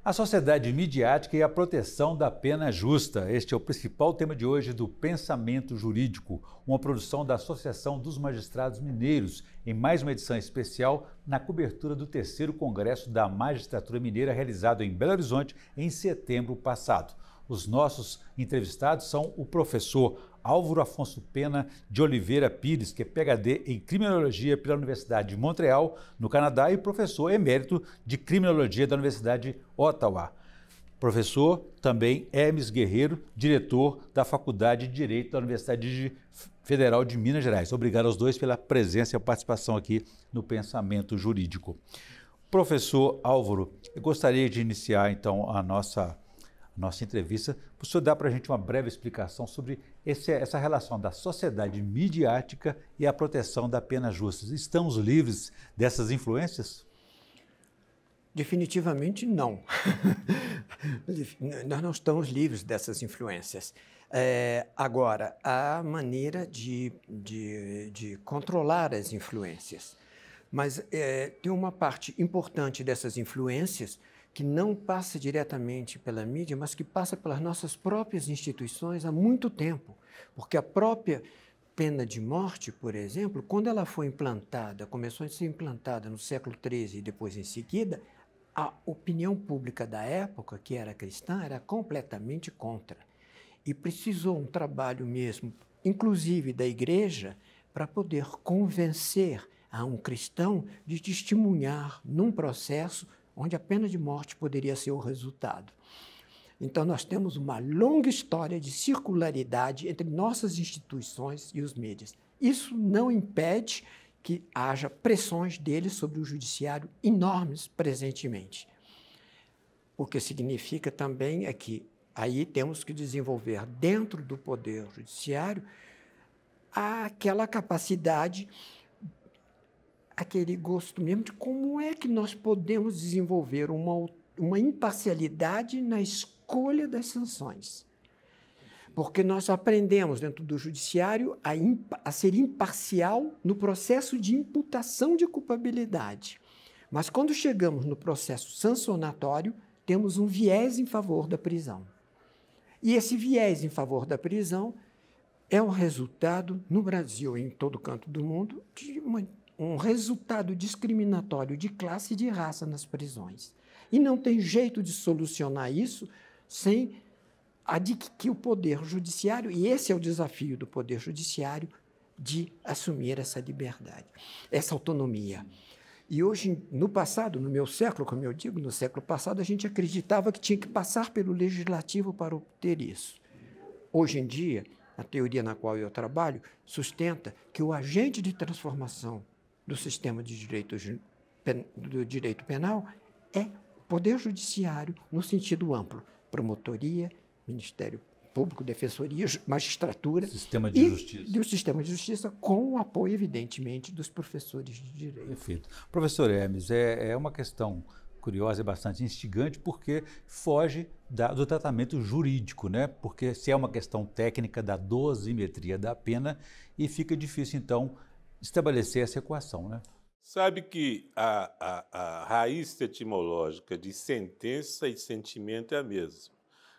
A sociedade midiática e a proteção da pena justa. Este é o principal tema de hoje do Pensamento Jurídico, uma produção da Associação dos Magistrados Mineiros, em mais uma edição especial na cobertura do 3º Congresso da Magistratura Mineira, realizado em Belo Horizonte em setembro passado. Os nossos entrevistados são o professor Álvaro Afonso Pena de Oliveira Pires, que é PhD em Criminologia pela Universidade de Montreal, no Canadá, e professor emérito de Criminologia da Universidade de Ottawa. Professor também Hermes Guerreiro, diretor da Faculdade de Direito da Universidade Federal de Minas Gerais. Obrigado aos dois pela presença e a participação aqui no Pensamento Jurídico. Professor Álvaro, eu gostaria de iniciar então a nossa entrevista. O senhor dá para a gente uma breve explicação sobre essa relação da sociedade midiática e a proteção da pena justa. Estamos livres dessas influências? Definitivamente não. Nós não estamos livres dessas influências. Agora, há maneira de controlar as influências. Mas tem uma parte importante dessas influências que não passa diretamente pela mídia, mas que passa pelas nossas próprias instituições há muito tempo. Porque a própria pena de morte, por exemplo, quando ela foi implantada, começou a ser implantada no século XIII e depois em seguida, a opinião pública da época, que era cristã, era completamente contra. E precisou um trabalho mesmo, inclusive da igreja, para poder convencer a um cristão de testemunhar num processo onde a pena de morte poderia ser o resultado. Então, nós temos uma longa história de circularidade entre nossas instituições e os mídias. Isso não impede que haja pressões deles sobre o judiciário enormes presentemente. O que significa também é que aí temos que desenvolver dentro do poder judiciário aquela capacidade, aquele gosto mesmo de como é que nós podemos desenvolver uma imparcialidade na escolha das sanções. Porque nós aprendemos dentro do judiciário a ser imparcial no processo de imputação de culpabilidade. Mas quando chegamos no processo sancionatório, temos um viés em favor da prisão. E esse viés em favor da prisão é o resultado, no Brasil e em todo canto do mundo, de um resultado discriminatório de classe e de raça nas prisões. E não tem jeito de solucionar isso sem que o Poder Judiciário, e esse é o desafio do Poder Judiciário, de assumir essa liberdade, essa autonomia. E hoje, no passado, no meu século, como eu digo, no século passado, a gente acreditava que tinha que passar pelo Legislativo para obter isso. Hoje em dia, a teoria na qual eu trabalho sustenta que o agente de transformação do sistema de do direito penal é o Poder Judiciário no sentido amplo, promotoria, Ministério Público, Defensoria, Magistratura sistema de justiça. Do sistema de justiça, com o apoio, evidentemente, dos professores de direito. Perfeito. Professor Hermes, é uma questão curiosa e bastante instigante, porque foge do tratamento jurídico, né? Porque se é uma questão técnica da dosimetria da pena e fica difícil, então, estabelecer essa equação, né? Sabe que a raiz etimológica de sentença e sentimento é a mesma.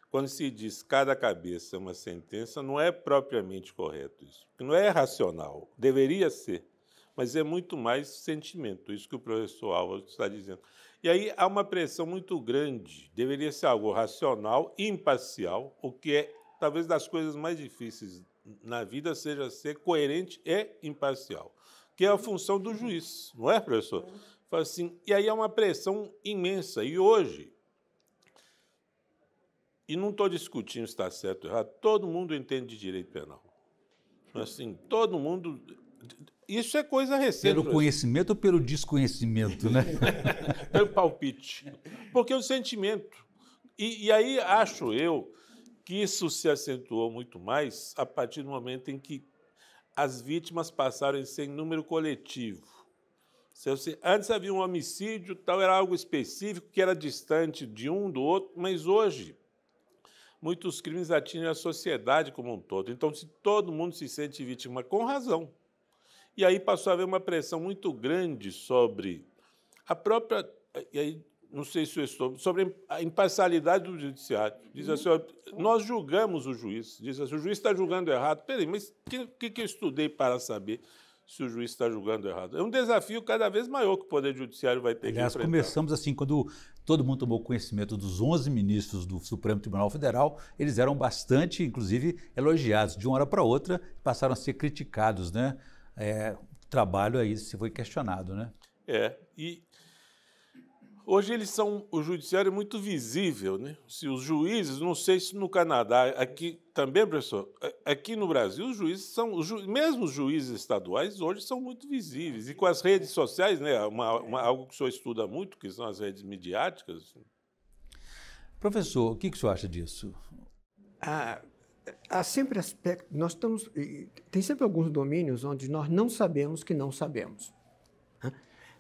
Quando se diz cada cabeça é uma sentença, não é propriamente correto isso. Não é racional, deveria ser, mas é muito mais sentimento, isso que o professor Álvaro está dizendo. E aí há uma pressão muito grande, deveria ser algo racional, imparcial, o que é talvez das coisas mais difíceis na vida seja ser coerente e imparcial, que é a função do juiz, não é, professor? Fala assim, e aí há uma pressão imensa, e hoje, e não estou discutindo se está certo ou errado, todo mundo entende de direito penal. Assim, todo mundo... Isso é coisa recente. Pelo conhecimento ou pelo desconhecimento, né? Pelo palpite. Porque o sentimento... E aí acho eu que isso se acentuou muito mais a partir do momento em que as vítimas passaram a ser em número coletivo. Antes havia um homicídio, tal, era algo específico, que era distante de um do outro, mas hoje muitos crimes atingem a sociedade como um todo. Então, se todo mundo se sente vítima, com razão. E aí passou a haver uma pressão muito grande sobre a própria... E aí não sei se eu estou, sobre a imparcialidade do judiciário. Diz assim, ó, nós julgamos o juiz. Diz assim, o juiz está julgando errado. Peraí, mas o que eu estudei para saber se o juiz está julgando errado? É um desafio cada vez maior que o Poder Judiciário vai ter que enfrentar. Começamos assim, quando todo mundo tomou conhecimento dos 11 ministros do Supremo Tribunal Federal, eles eram bastante, inclusive, elogiados. De uma hora para outra, passaram a ser criticados, né? O trabalho aí se foi questionado, né? E hoje o judiciário é muito visível, né? Se os juízes, não sei se no Canadá, aqui também, professor, aqui no Brasil, os juízes mesmo os juízes estaduais hoje são muito visíveis. E com as redes sociais, né? Algo que o senhor estuda muito, que são as redes midiáticas. Professor, o que o senhor acha disso? Há sempre aspectos, tem sempre alguns domínios onde nós não sabemos que não sabemos.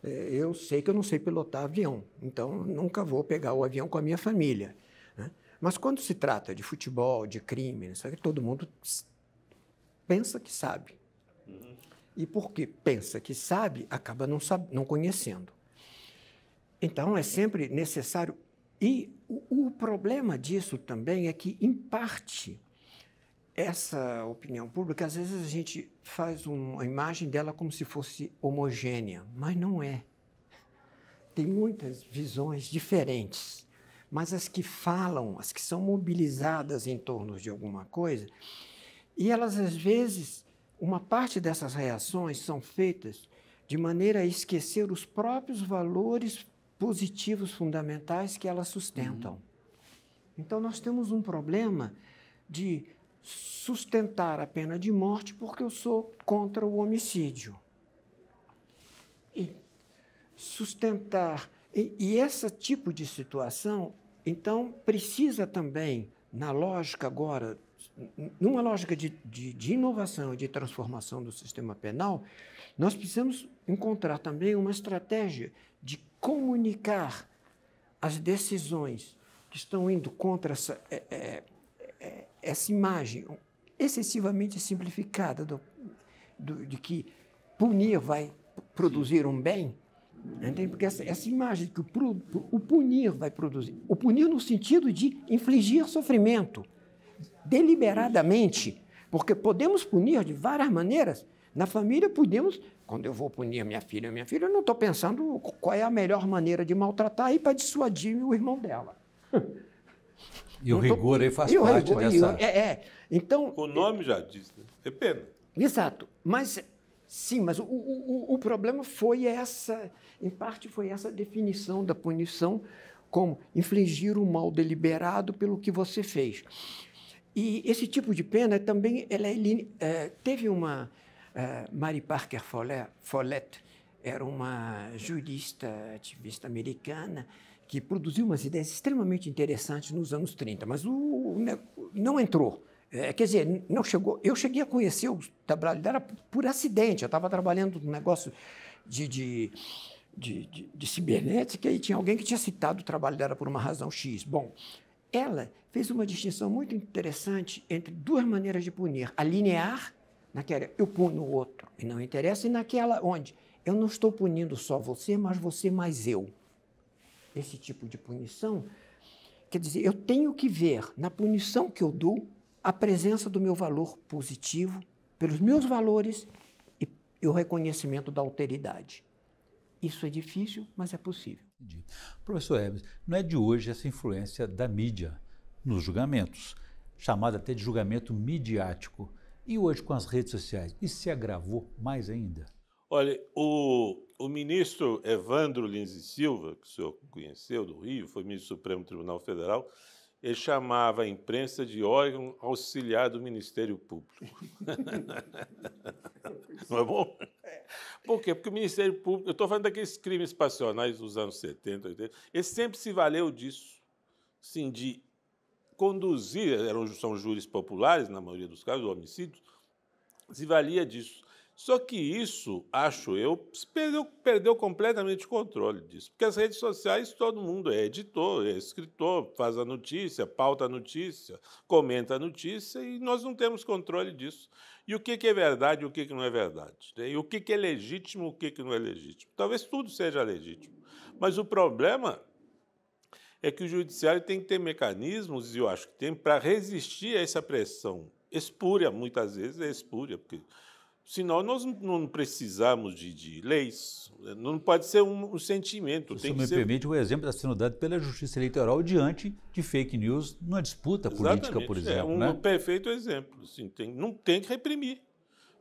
Eu sei que eu não sei pilotar avião, então nunca vou pegar o avião com a minha família. Mas quando se trata de futebol, de crime, todo mundo pensa que sabe. E porque pensa que sabe, acaba não conhecendo. Então é sempre necessário. E o problema disso também é que, em parte, essa opinião pública, às vezes a gente faz uma imagem dela como se fosse homogênea, mas não é. Tem muitas visões diferentes, mas as que falam, as que são mobilizadas em torno de alguma coisa, e elas, às vezes, uma parte dessas reações são feitas de maneira a esquecer os próprios valores positivos fundamentais que elas sustentam. Então, nós temos um problema de sustentar a pena de morte porque eu sou contra o homicídio. E sustentar... E esse tipo de situação, então, precisa também, na lógica agora, numa lógica de inovação e de transformação do sistema penal, nós precisamos encontrar também uma estratégia de comunicar as decisões que estão indo contra essa imagem excessivamente simplificada de que punir vai produzir um bem, entende? Porque essa imagem que o punir vai produzir, o punir no sentido de infligir sofrimento, deliberadamente, porque podemos punir de várias maneiras. Na família podemos, quando eu vou punir minha filha, eu não estou pensando qual é a melhor maneira de maltratar aí para dissuadir o irmão dela. E o rigor aí faz parte dessa... Então, o nome já diz, né? É pena. Exato. Mas, sim, mas o problema foi em parte foi essa definição da punição como infligir o mal deliberado pelo que você fez. E esse tipo de pena também, teve uma... Mary Parker Follett era uma jurista, ativista americana, que produziu umas ideias extremamente interessantes nos anos 30, mas não entrou. Quer dizer, não chegou. Eu cheguei a conhecer o trabalho dela por acidente. Eu estava trabalhando num negócio de cibernética e tinha alguém que tinha citado o trabalho dela por uma razão X. Bom, ela fez uma distinção muito interessante entre duas maneiras de punir. A linear, naquela eu puno o outro e não interessa, e naquela onde eu não estou punindo só você, mas você mais eu. Esse tipo de punição, quer dizer, eu tenho que ver na punição que eu dou a presença do meu valor positivo, pelos meus valores e o reconhecimento da alteridade. Isso é difícil, mas é possível. Entendi. Professor Hermes, não é de hoje essa influência da mídia nos julgamentos, chamada até de julgamento midiático. E hoje com as redes sociais, isso se agravou mais ainda? Olha, o ministro Evandro Lins e Silva, que o senhor conheceu, do Rio, foi ministro do Supremo Tribunal Federal, ele chamava a imprensa de órgão auxiliar do Ministério Público. Não é bom? Por quê? Porque o Ministério Público, eu estou falando daqueles crimes passionais dos anos 70, 80, ele sempre se valeu disso, sim, de conduzir, são júris populares, na maioria dos casos, homicídios, se valia disso. Só que isso, acho eu, perdeu completamente o controle disso. Porque as redes sociais, todo mundo é editor, é escritor, faz a notícia, pauta a notícia, comenta a notícia, e nós não temos controle disso. E o que é verdade e o que não é verdade? E o que é legítimo e o que não é legítimo? Talvez tudo seja legítimo. Mas o problema é que o judiciário tem que ter mecanismos, e eu acho que tem, para resistir a essa pressão espúria, muitas vezes é espúria, porque senão nós não precisamos de leis, não pode ser um sentimento. Se me permite, o exemplo está sendo dado pela Justiça Eleitoral diante de fake news numa disputa política, por exemplo. É um perfeito exemplo. Assim, não tem que reprimir,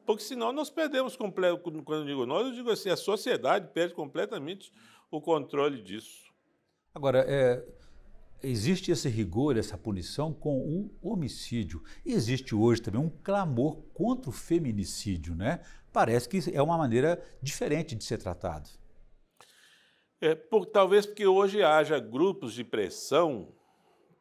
porque senão nós perdemos completamente, quando eu digo nós, eu digo assim, a sociedade perde completamente o controle disso. Agora, existe esse rigor, essa punição com o homicídio. E existe hoje também um clamor contra o feminicídio, né? Parece que é uma maneira diferente de ser tratado. Talvez porque hoje haja grupos de pressão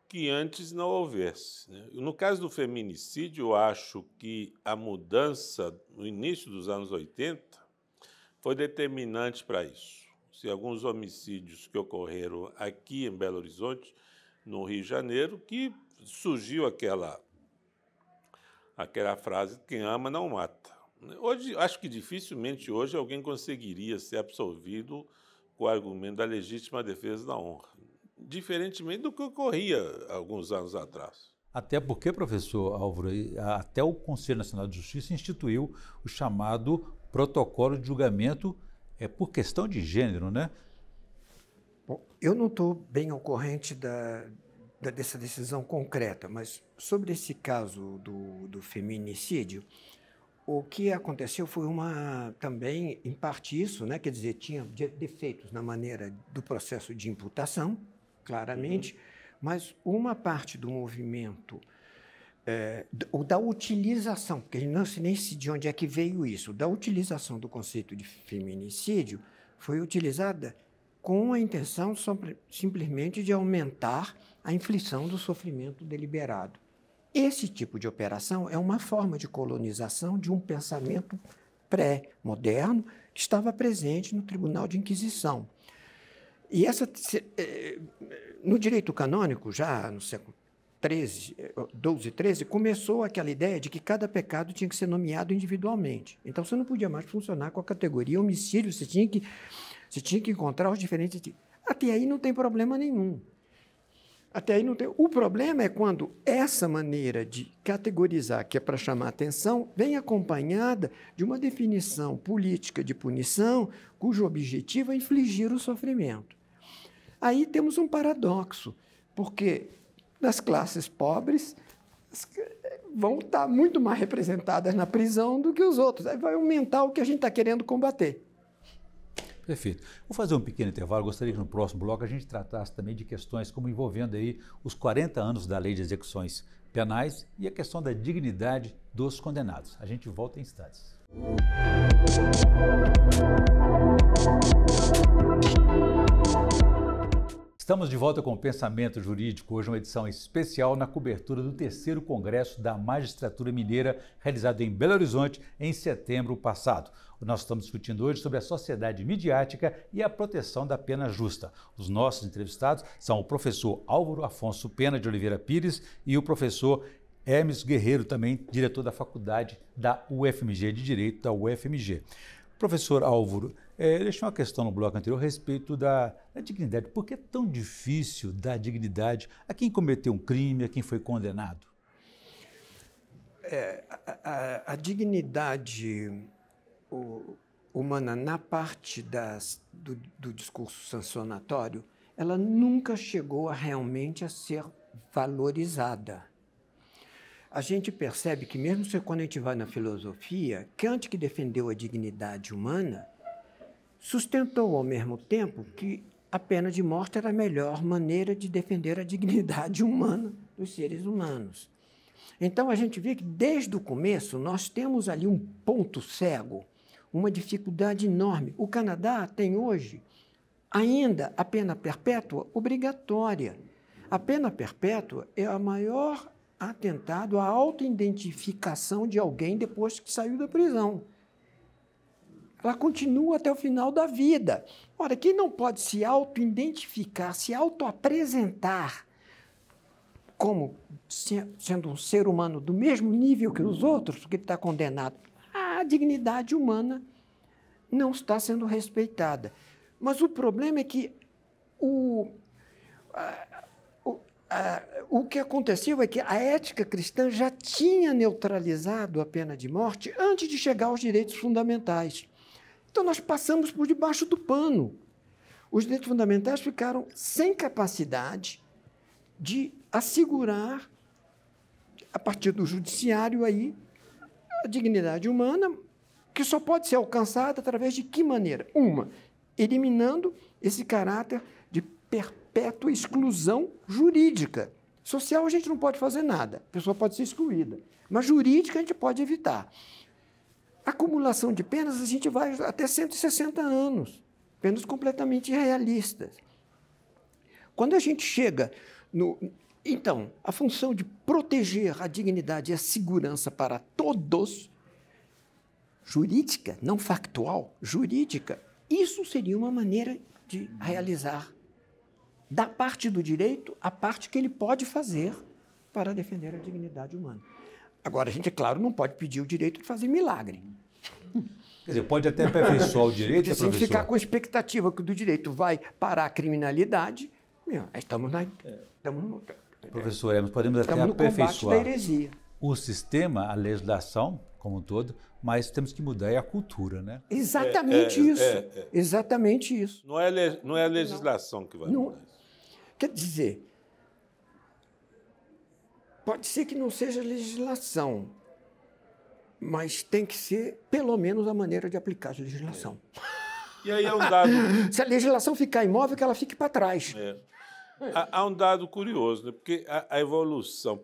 que antes não houvesse, né? No caso do feminicídio, eu acho que a mudança no início dos anos 80 foi determinante para isso. Se alguns homicídios que ocorreram aqui em Belo Horizonte, no Rio de Janeiro, que surgiu aquela frase, quem ama não mata. Hoje, acho que dificilmente hoje alguém conseguiria ser absolvido com o argumento da legítima defesa da honra, diferentemente do que ocorria alguns anos atrás. Até porque, professor Álvaro, até o Conselho Nacional de Justiça instituiu o chamado protocolo de julgamento por questão de gênero, né? Bom, eu não estou bem ao corrente dessa decisão concreta, mas sobre esse caso do feminicídio, o que aconteceu foi também, em parte isso, né? Quer dizer, tinha defeitos na maneira do processo de imputação, claramente, mas uma parte do movimento, da utilização, porque a gente não sei nem de onde é que veio isso, da utilização do conceito de feminicídio foi utilizada com a intenção simplesmente de aumentar a inflição do sofrimento deliberado. Esse tipo de operação é uma forma de colonização de um pensamento pré-moderno que estava presente no Tribunal de Inquisição. E no direito canônico, já no século XII, XII, começou aquela ideia de que cada pecado tinha que ser nomeado individualmente. Então, você não podia mais funcionar com a categoria homicídio, você tinha que encontrar os diferentes tipos. Até aí não tem problema nenhum. Até aí não tem. O problema é quando essa maneira de categorizar, que é para chamar atenção, vem acompanhada de uma definição política de punição, cujo objetivo é infligir o sofrimento. Aí temos um paradoxo, porque nas classes pobres vão estar muito mais representadas na prisão do que os outros. Aí vai aumentar o que a gente está querendo combater. Perfeito. Vou fazer um pequeno intervalo. Gostaria que no próximo bloco a gente tratasse também de questões como envolvendo aí os 40 anos da Lei de Execuções Penais e a questão da dignidade dos condenados. A gente volta em instantes. Estamos de volta com o Pensamento Jurídico, hoje uma edição especial na cobertura do 3º Congresso da Magistratura Mineira, realizado em Belo Horizonte em setembro passado. Nós estamos discutindo hoje sobre a sociedade midiática e a proteção da pena justa. Os nossos entrevistados são o professor Álvaro Afonso Pena de Oliveira Pires e o professor Hermes Guerreiro, também diretor da Faculdade da UFMG, de Direito da UFMG. Professor Álvaro, deixei uma questão no bloco anterior a respeito da dignidade. Por que é tão difícil dar dignidade a quem cometeu um crime, a quem foi condenado? A dignidade humana, na parte do discurso sancionatório, ela nunca chegou realmente a ser valorizada. A gente percebe que, mesmo quando a gente vai na filosofia, Kant, que defendeu a dignidade humana, sustentou ao mesmo tempo que a pena de morte era a melhor maneira de defender a dignidade humana dos seres humanos. Então, a gente vê que, desde o começo, nós temos ali um ponto cego, uma dificuldade enorme. O Canadá tem hoje ainda a pena perpétua obrigatória. A pena perpétua é a maior atentado à autoidentificação de alguém depois que saiu da prisão. Ela continua até o final da vida. Ora, quem não pode se auto-identificar, se auto-apresentar como sendo um ser humano do mesmo nível que os outros, porque ele está condenado, a dignidade humana não está sendo respeitada. Mas o problema é que o que aconteceu é que a ética cristã já tinha neutralizado a pena de morte antes de chegar aos direitos fundamentais. Então, nós passamos por debaixo do pano. Os direitos fundamentais ficaram sem capacidade de assegurar, a partir do judiciário, aí, a dignidade humana, que só pode ser alcançada através de que maneira? Uma, eliminando esse caráter de perpétua exclusão jurídica. Social, a gente não pode fazer nada, a pessoa pode ser excluída, mas jurídica a gente pode evitar. Acumulação de penas, a gente vai até 160 anos, penas completamente irrealistas. Quando a gente chega no... Então, a função de proteger a dignidade e a segurança para todos, jurídica, não factual, jurídica, isso seria uma maneira de realizar, da parte do direito, a parte que ele pode fazer para defender a dignidade humana. Agora, a gente, é claro, não pode pedir o direito de fazer milagre. Quer dizer, pode até aperfeiçoar o direito, porque se a gente ficar com a expectativa que o do direito vai parar a criminalidade, estamos Professor Hermes, podemos até no combate da aperfeiçoar heresia. o sistema, a legislação como um todo, mas temos que mudar a cultura, né? Exatamente isso. Exatamente isso. Não é a legislação que vai mudar isso. Quer dizer, pode ser que não seja legislação, mas tem que ser, pelo menos, a maneira de aplicar a legislação. E aí é um dado... Se a legislação ficar imóvel, que ela fique para trás. Há um dado curioso, né? Porque a evolução,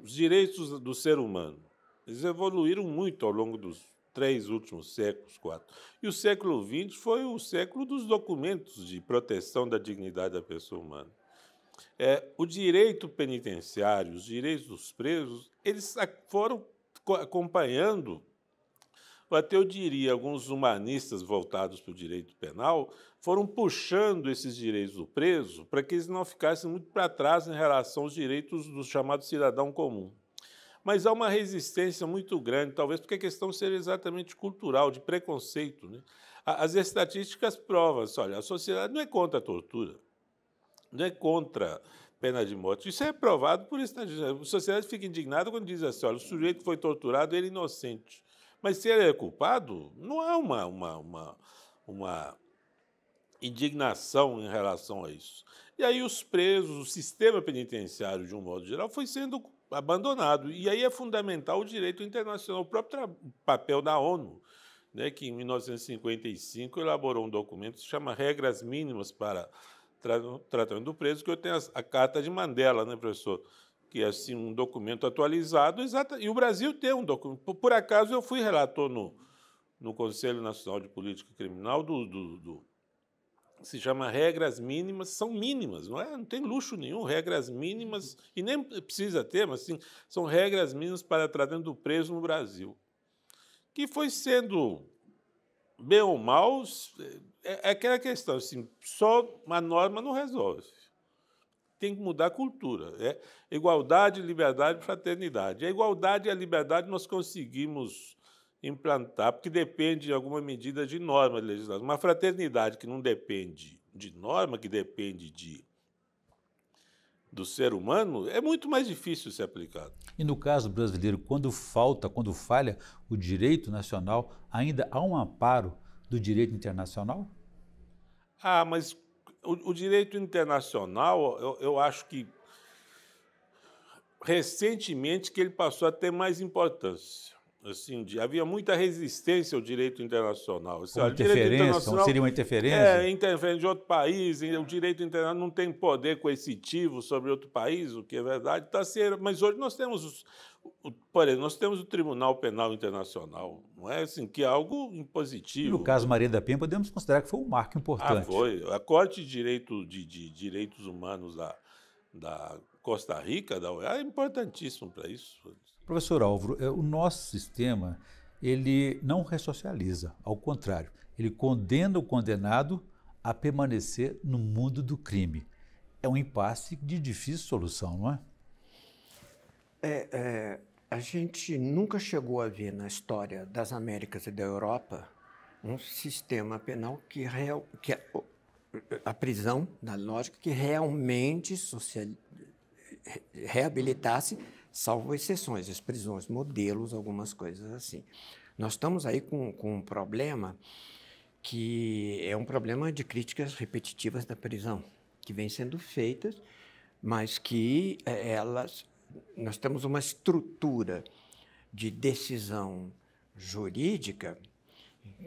os direitos do ser humano, eles evoluíram muito ao longo dos 3 últimos séculos, 4. E o século XX foi o século dos documentos de proteção da dignidade da pessoa humana. O direito penitenciário, os direitos dos presos, eles foram acompanhando, ou até eu diria, alguns humanistas voltados para o direito penal, foram puxando esses direitos do preso para que eles não ficassem muito para trás em relação aos direitos do chamado cidadão comum. Mas há uma resistência muito grande, talvez porque a questão seja exatamente cultural, de preconceito, né? As estatísticas provam, olha, a sociedade não é contra a tortura, não é contra pena de morte. Isso é provado por estatísticas. A sociedade fica indignada quando diz assim, olha, o sujeito que foi torturado, ele é inocente. Mas se ele é culpado, não há uma indignação em relação a isso. E aí os presos, o sistema penitenciário, de um modo geral, foi sendo abandonado. E aí é fundamental o direito internacional, o próprio papel da ONU, né, que em 1955 elaborou um documento que se chama Regras Mínimas para Tratamento do Preso, que eu tenho a Carta de Mandela, né, professor? Que é assim, um documento atualizado, e o Brasil tem um documento. Por acaso, eu fui relator no Conselho Nacional de Política Criminal se chama Regras Mínimas, são mínimas, não tem luxo nenhum, regras mínimas, e nem precisa ter, mas assim, são regras mínimas para tratamento do preso no Brasil, que foi sendo, bem ou mal, aquela questão, assim, só uma norma não resolve. Tem que mudar a cultura. Igualdade, liberdade e fraternidade. A igualdade e a liberdade nós conseguimos implantar, porque depende de alguma medida de norma legislativa. Uma fraternidade que não depende de norma, que depende do ser humano, é muito mais difícil ser aplicado. E no caso brasileiro, quando falha o direito nacional, ainda há um amparo do direito internacional? Mas o direito internacional, eu acho que recentemente que ele passou a ter mais importância. Assim, havia muita resistência ao direito internacional. Seria uma interferência? Interferência de outro país, o direito internacional não tem poder coercitivo sobre outro país, o que é verdade. Mas hoje nós temos, por exemplo, nós temos o Tribunal Penal Internacional, não é assim, que é algo impositivo. E no caso Maria da Penha, podemos considerar que foi um marco importante. Foi. A Corte de Direitos Humanos da Costa Rica, da OEA, é importantíssimo para isso. Professor Álvaro, o nosso sistema, ele não ressocializa, ao contrário, ele condena o condenado a permanecer no mundo do crime. É um impasse de difícil solução, não é? A gente nunca chegou a ver na história das Américas e da Europa um sistema penal que a prisão, na lógica, que realmente reabilitar-se, salvo exceções, as prisões, modelos, algumas coisas assim. Nós estamos aí com um problema que é um problema de críticas repetitivas da prisão, que vêm sendo feitas, mas que nós temos uma estrutura de decisão jurídica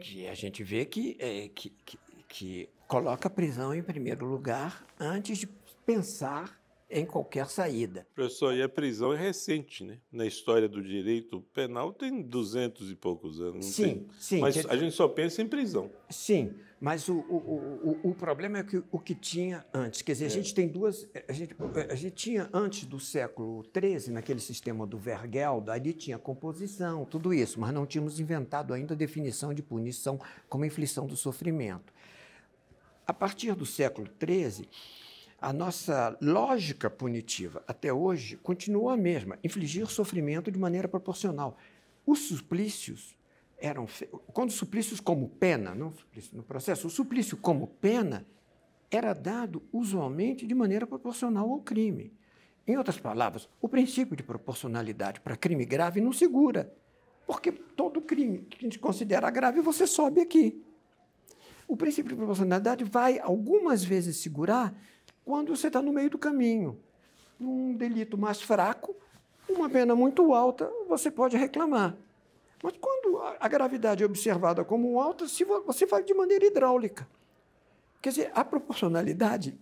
que a gente vê que coloca a prisão em primeiro lugar antes de pensar em qualquer saída. Professor, e a prisão é recente, né? Na história do direito penal tem 200 e poucos anos. Sim. Mas a gente só pensa em prisão. Sim, mas o problema é que o que tinha antes, quer dizer, a gente tem duas... A gente tinha antes do século XIII, naquele sistema do Vergeldo, ali tinha composição, tudo isso, mas não tínhamos inventado ainda a definição de punição como inflição do sofrimento. A partir do século XIII, a nossa lógica punitiva, até hoje, continua a mesma, infligir sofrimento de maneira proporcional. Os suplícios eram... Quando os suplícios como pena, não suplício no processo, o suplício como pena era dado usualmente de maneira proporcional ao crime. Em outras palavras, o princípio de proporcionalidade para crime grave não segura, porque todo crime que a gente considera grave, você sobe aqui. O princípio de proporcionalidade vai, algumas vezes, segurar quando você está no meio do caminho. Um delito mais fraco, uma pena muito alta, você pode reclamar. Mas quando a gravidade é observada como alta, você vai de maneira hidráulica. Quer dizer, a proporcionalidade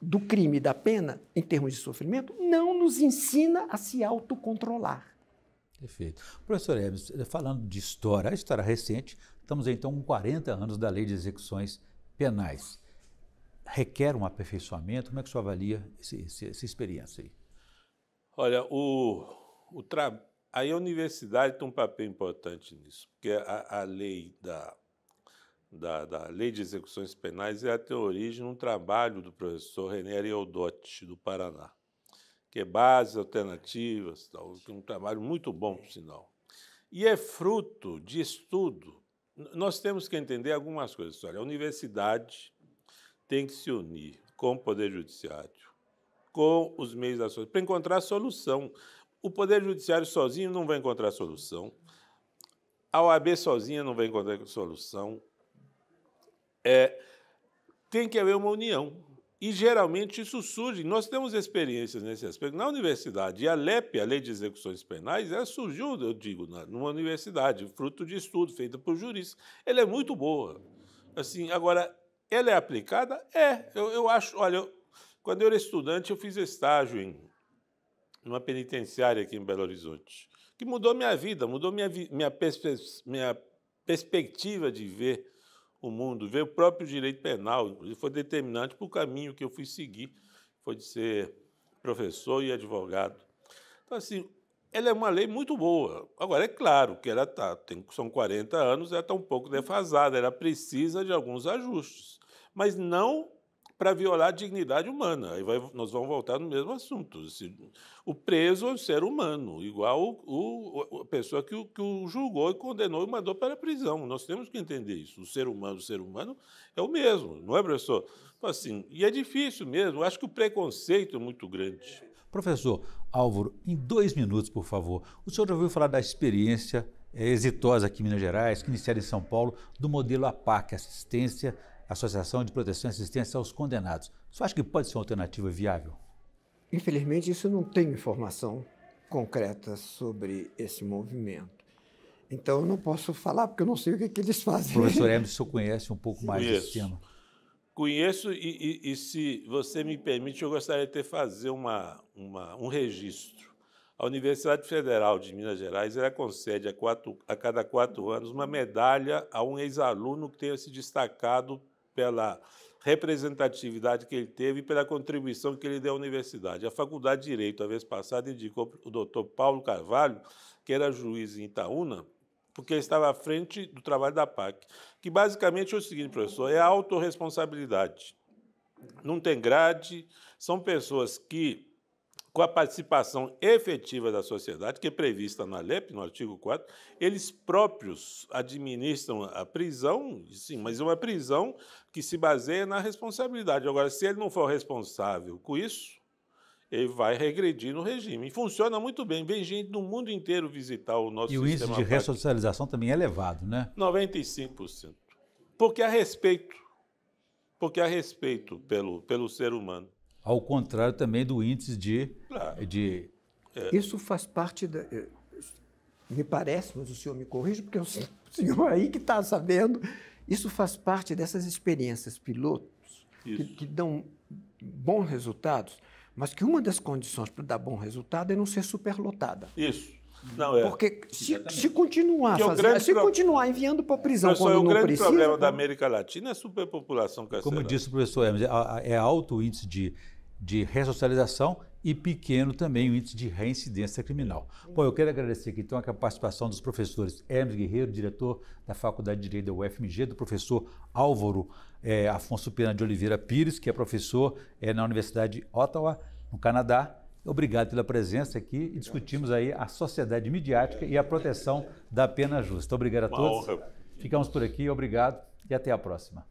do crime e da pena, em termos de sofrimento, não nos ensina a se autocontrolar. Perfeito. Professor Hermes, falando de história, a história recente, estamos então com 40 anos da Lei de Execuções Penais. Requer um aperfeiçoamento? Como é que o senhor avalia essa experiência aí? Olha, aí a universidade tem um papel importante nisso, porque a lei da Lei de Execuções Penais é a origem de um trabalho do professor René Ariodotti, do Paraná, que é Bases Alternativas, um trabalho muito bom, por sinal. E é fruto de estudo. Nós temos que entender algumas coisas. Olha, a universidade tem que se unir com o Poder Judiciário, com os meios da sociedade, para encontrar solução. O Poder Judiciário sozinho não vai encontrar solução, a OAB sozinha não vai encontrar solução. Tem que haver uma união. E, geralmente, isso surge. Nós temos experiências nesse aspecto. Na universidade, e a LEP, a Lei de Execuções Penais, ela surgiu, eu digo, numa universidade, fruto de estudo, feita por juristas. Ela é muito boa. Assim, agora, ela é aplicada? Eu acho... Olha, quando eu era estudante, eu fiz estágio numa penitenciária aqui em Belo Horizonte, que mudou minha vida, mudou minha perspectiva de ver o mundo, ver o próprio direito penal, inclusive foi determinante para o caminho que eu fui seguir, foi de ser professor e advogado. Então, assim, ela é uma lei muito boa. Agora, é claro que ela são 40 anos, ela está um pouco defasada, ela precisa de alguns ajustes, mas não para violar a dignidade humana. Aí nós vamos voltar no mesmo assunto. O preso é um ser humano, igual a pessoa que o julgou e condenou e mandou para a prisão. Nós temos que entender isso. O ser humano é o mesmo, não é, professor? Assim, e é difícil mesmo. Eu acho que o preconceito é muito grande. Professor Álvaro, em 2 minutos, por favor, o senhor já ouviu falar da experiência exitosa aqui em Minas Gerais, que iniciada em São Paulo, do modelo APAC, Associação de Proteção e Assistência aos Condenados. Você acha que pode ser uma alternativa viável? Infelizmente, isso não tem informação concreta sobre esse movimento. Então, eu não posso falar, porque eu não sei o que eles fazem. Professor Hermes, o senhor conhece um pouco mais desse tema? Conheço e, se você me permite, eu gostaria de fazer um registro. A Universidade Federal de Minas Gerais ela concede a cada 4 anos uma medalha a um ex-aluno que tenha se destacado pela representatividade que ele teve e pela contribuição que ele deu à universidade. A Faculdade de Direito, a vez passada, indicou o doutor Paulo Carvalho, que era juiz em Itaúna, porque ele estava à frente do trabalho da PAC, que basicamente é o seguinte, professor, é a autorresponsabilidade. Não tem grade, são pessoas que, com a participação efetiva da sociedade, que é prevista na LEP, no artigo 4, eles próprios administram a prisão, sim, mas é uma prisão que se baseia na responsabilidade. Agora, se ele não for responsável com isso, ele vai regredir no regime. E funciona muito bem. Vem gente do mundo inteiro visitar o nosso sistema. E o índice de ressocialização também é elevado, né? 95%. Porque há respeito pelo ser humano. Ao contrário também do índice Claro. Isso faz parte da... Me parece, mas o senhor me corrige, porque o senhor aí que está sabendo, isso faz parte dessas experiências pilotos que dão bons resultados, mas que uma das condições para dar bom resultado é não ser superlotada. Isso. Não é. Porque se continuar continuar enviando para a prisão Professor, quando não precisa... O grande problema da América Latina é a superpopulação carcerária. Como disse o professor Hermes, é alto o índice de ressocialização e pequeno também o índice de reincidência criminal. Bom, eu quero agradecer aqui então a participação dos professores Hermes Guerreiro, diretor da Faculdade de Direito da UFMG, do professor Álvaro Afonso Pena de Oliveira Pires, que é professor na Universidade de Ottawa, no Canadá. Obrigado pela presença aqui e discutimos aí a sociedade midiática e a proteção da pena justa. Obrigado a todos. Uma honra. Ficamos por aqui, obrigado e até a próxima.